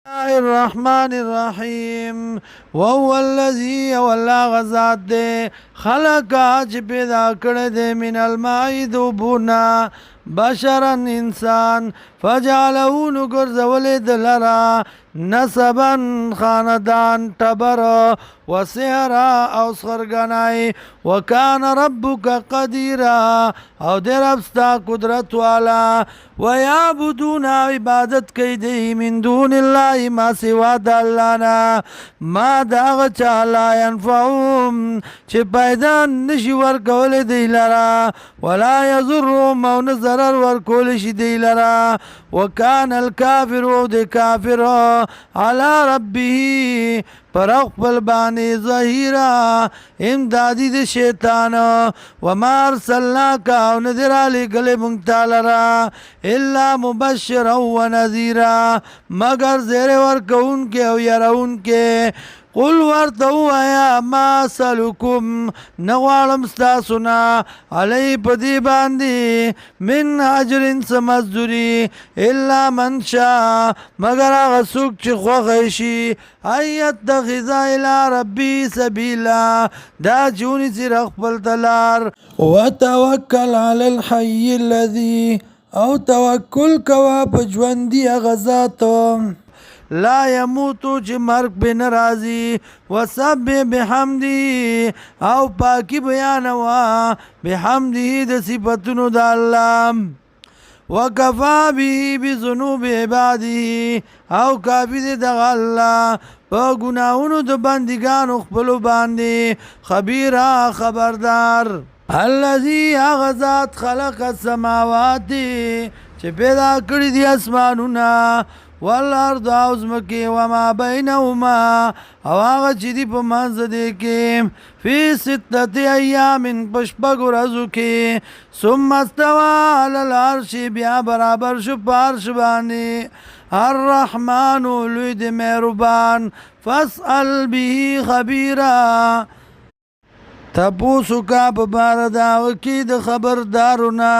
الله الرحمن الرحيم وهو الذي والله غزاد دے خلق چې پیدا کړی دی من الماء دوبنا بشرا انسان فجعله نګرځولې د لرا نسبا خاندان ټبر وسهرا او سخرګنای وکان ربک قدیرا او دې رب ستا قدرت والا ويعبدون عبادت کوي دی من دون الله ما سوا د الله نه ما دغه چا لا ينفعهم چې پیدا نشي ورکولی دی لرا ولا يضرهم او نه ضرر ورکولی شي دی لرا وکان الکافر او د کافر على ربه پر خپل باندې ظهیرا امدادی د شیطان وما ارسلناک او نذر علی گله مونږ تعالی را الا مبشرا ونذیرا مگر زیر ورکون کې او يرون کې قل ورته ووایا ما سلکم نغواړم ستاسونه علی په دې باندې من اجر څه مزدوري الا من شاء مگر هغه څوک چې خوښه شي ان یتخذ الی ربی سبیلا دا جونی چې خپل تلار وتوکل علی الحی الذی او توکل کوا په ژوندي هغه ذات لا يموتو چې مرګ به ناراضي وسبح بحمدی او پاکی بیانوا بحمدی د صفاتونو د الله وکفا به بذنوب عباده او کافی دی د الله په ګناهونو د بندګانو خپلو باندې خبیره خبردار الذي اغذات خلق السماوات چې پیدا کړی دي اسمانونه والارض او ځمکې وما بینهما او هغه چې دي په منځ دې کې فی ستة ایام په شپږو ورځو کې ثم استوى علی العرش بیا برابر شو په عرش باندې الرحمن لوی د مهربان فاسأل به خبیرا تپوسو کا په باره د هغه کې د خبردارونه